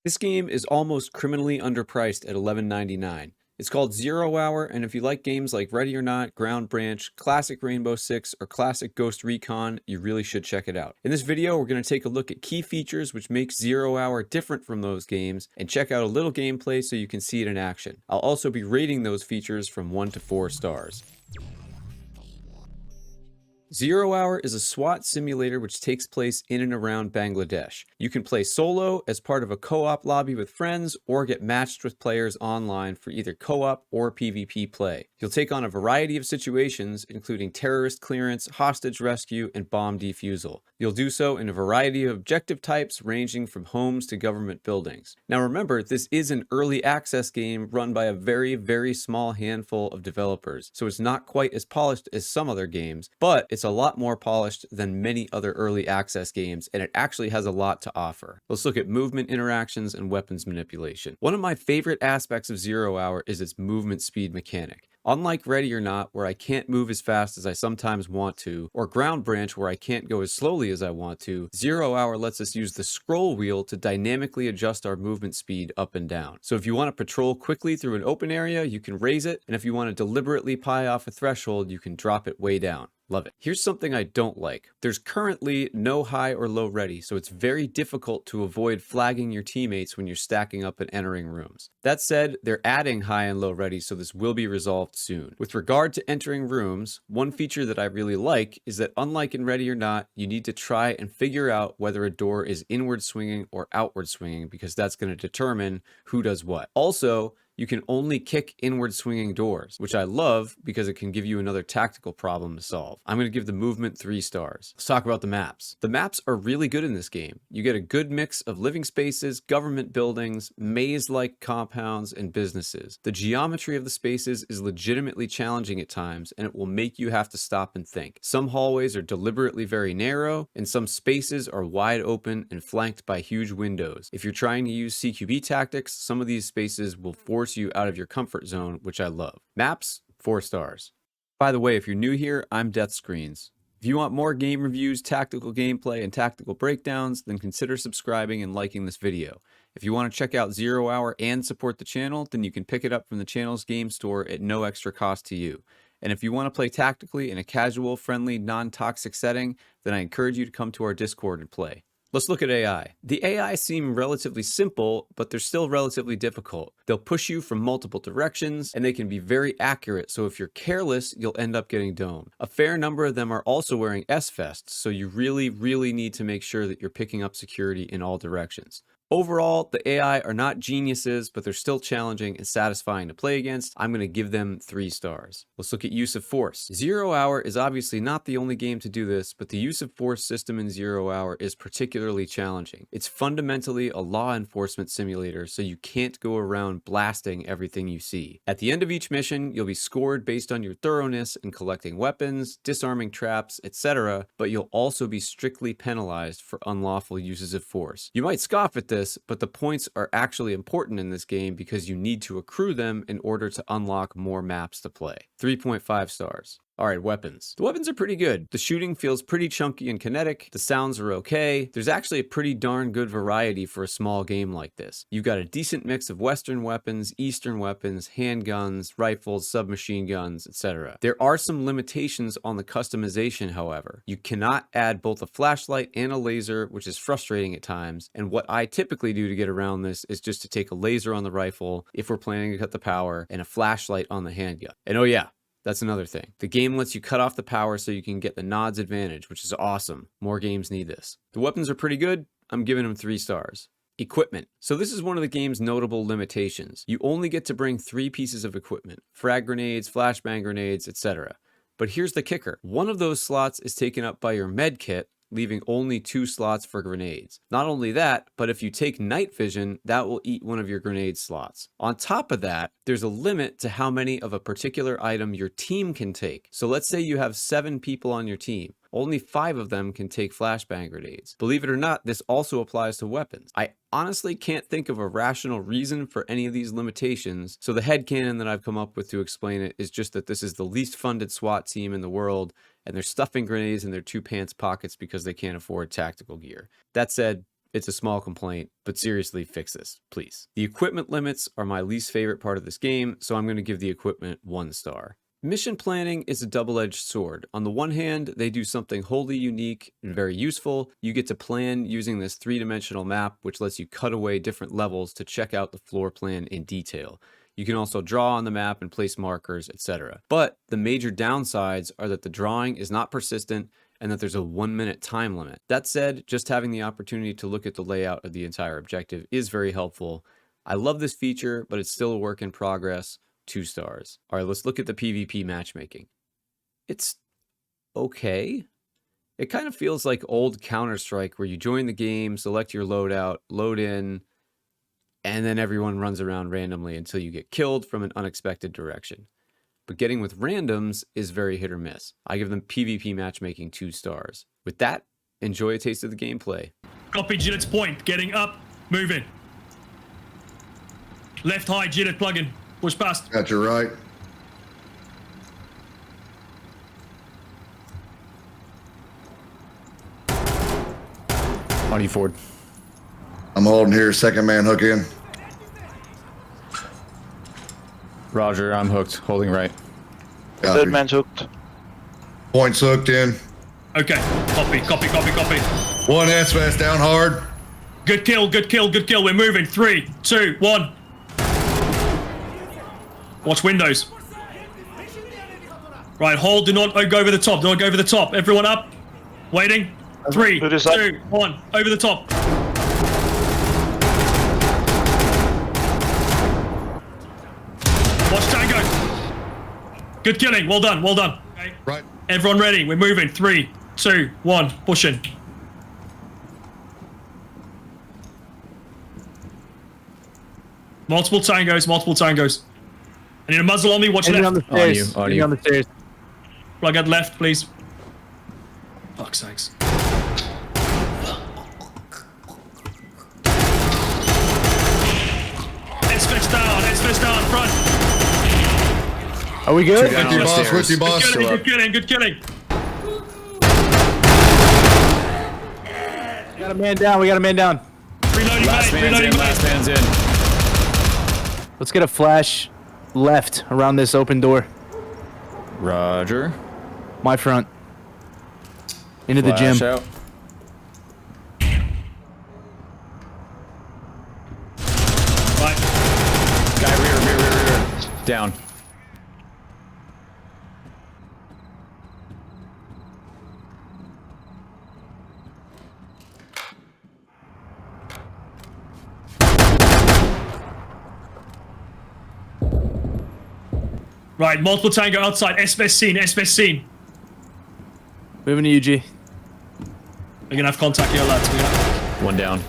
This game is almost criminally underpriced at $11.99. It's called Zero Hour, and if you like games like Ready or Not, Ground Branch, Classic Rainbow Six, or Classic Ghost Recon, you really should check it out. In this video, we're going to take a look at key features which make Zero Hour different from those games, and check out a little gameplay so you can see it in action. I'll also be rating those features from 1 to 4 stars. Zero Hour is a SWAT simulator which takes place in and around Bangladesh. You can play solo as part of a co-op lobby with friends or get matched with players online for either co-op or PvP play. You'll take on a variety of situations including terrorist clearance, hostage rescue, and bomb defusal. You'll do so in a variety of objective types ranging from homes to government buildings. Now remember, this is an early access game run by a very small handful of developers, so it's not quite as polished as some other games, but it's a lot more polished than many other early access games, and it actually has a lot to offer. Let's look at movement interactions and weapons manipulation. One of my favorite aspects of Zero Hour is its movement speed mechanic. Unlike Ready or Not, where I can't move as fast as I sometimes want to, or Ground Branch, where I can't go as slowly as I want to, Zero Hour lets us use the scroll wheel to dynamically adjust our movement speed up and down. So if you want to patrol quickly through an open area, you can raise it, and if you want to deliberately pie off a threshold, you can drop it way down. Love it. Here's something I don't like. There's currently no high or low ready, so it's very difficult to avoid flagging your teammates when you're stacking up and entering rooms. That said, they're adding high and low ready, so this will be resolved soon. With regard to entering rooms, one feature that I really like is that unlike in Ready or Not, you need to try and figure out whether a door is inward swinging or outward swinging, because that's going to determine who does what. Also, you can only kick inward swinging doors, which I love because it can give you another tactical problem to solve. I'm going to give the movement 3 stars. Let's talk about the maps. The maps are really good in this game. You get a good mix of living spaces, government buildings, maze-like compounds, and businesses. The geometry of the spaces is legitimately challenging at times, and it will make you have to stop and think. Some hallways are deliberately very narrow, and some spaces are wide open and flanked by huge windows. If you're trying to use CQB tactics, some of these spaces will force you out of your comfort zone, which I love. Maps, 4 stars. By the way, if you're new here, I'm Deathscreens. If you want more game reviews, tactical gameplay, and tactical breakdowns, then consider subscribing and liking this video. If you want to check out Zero Hour and support the channel, then you can pick it up from the channel's game store at no extra cost to you. And if you want to play tactically in a casual, friendly, non-toxic setting, then I encourage you to come to our Discord and play. Let's look at AI. The AI seem relatively simple, but they're still relatively difficult. They'll push you from multiple directions, and they can be very accurate, so if you're careless, you'll end up getting domed. A fair number of them are also wearing S-vests, so you really need to make sure that you're picking up security in all directions. Overall, the AI are not geniuses, but they're still challenging and satisfying to play against. I'm going to give them 3 stars. Let's look at use of force. Zero Hour is obviously not the only game to do this, but the use of force system in Zero Hour is particularly challenging. It's fundamentally a law enforcement simulator, so you can't go around blasting everything you see. At the end of each mission, you'll be scored based on your thoroughness in collecting weapons, disarming traps, etc., but you'll also be strictly penalized for unlawful uses of force. You might scoff at this, but the points are actually important in this game because you need to accrue them in order to unlock more maps to play. 3.5 stars. Alright, weapons. The weapons are pretty good. The shooting feels pretty chunky and kinetic. The sounds are okay. There's actually a pretty darn good variety for a small game like this. You've got a decent mix of Western weapons, Eastern weapons, handguns, rifles, submachine guns, etc. There are some limitations on the customization, however. You cannot add both a flashlight and a laser, which is frustrating at times, and what I typically do to get around this is just to take a laser on the rifle if we're planning to cut the power, and a flashlight on the handgun. And oh yeah, that's another thing. The game lets you cut off the power so you can get the nods advantage, which is awesome. More games need this. The weapons are pretty good. I'm giving them 3 stars. Equipment. So this is one of the game's notable limitations. You only get to bring 3 pieces of equipment: frag grenades, flashbang grenades, etc. But here's the kicker. One of those slots is taken up by your med kit, leaving only 2 slots for grenades. Not only that, but if you take night vision, that will eat one of your grenade slots. On top of that, there's a limit to how many of a particular item your team can take. So let's say you have 7 people on your team. Only 5 of them can take flashbang grenades. Believe it or not, this also applies to weapons. I honestly can't think of a rational reason for any of these limitations, so the headcanon that I've come up with to explain it is just that this is the least funded SWAT team in the world, and they're stuffing grenades in their 2 pants pockets because they can't afford tactical gear. That said, It's a small complaint, but seriously, fix this, please. The equipment limits are my least favorite part of this game, so I'm going to give the equipment 1 star. Mission planning is a double-edged sword. On the one hand, they do something wholly unique and very useful. You get to plan using this 3-dimensional map, which lets you cut away different levels to check out the floor plan in detail. You can also draw on the map and place markers, etc. But the major downsides are that the drawing is not persistent and that there's a 1-minute time limit. That said, just having the opportunity to look at the layout of the entire objective is very helpful. I love this feature, but it's still a work in progress. 2 stars. All right, let's look at the PvP matchmaking. It's okay. It kind of feels like old Counter-Strike where you join the game, select your loadout, load in, and then everyone runs around randomly until you get killed from an unexpected direction. But getting with randoms is very hit or miss. I give them PvP matchmaking 2 stars. With that, enjoy a taste of the gameplay. Copy, Gillet's point. Getting up, moving. Left high, Gillet plug-in. Push past. Got your right. On you, Ford. I'm holding here. Second man hook in. Roger, I'm hooked. Holding right. Copy. Third man's hooked. Points hooked in. Okay, copy. One SVS down hard. Good kill. We're moving. 3, 2, 1. Watch windows. Right, hold. Do not go over the top. Everyone up. Waiting. 3, 2, 1. Over the top. Watch Tango. Good killing. Well done. Okay. Right. Everyone ready. We're moving. 3, 2, 1. Pushing. Multiple tangos. I need a muzzle on me. Watch left. On the stairs. On you. On the stairs. Plug out left, please. Fuck's sakes. SVS down, front. Are we good? With you, boss. Good killing. We got a man down. Reloading Last man's in. Let's get a flash left around this open door. Roger. My front. Into the Flash gym. out. Right. Guy rear. Down. Right, multiple tango outside. SVS seen. Moving to UG. We're gonna have contact here, lads. One down.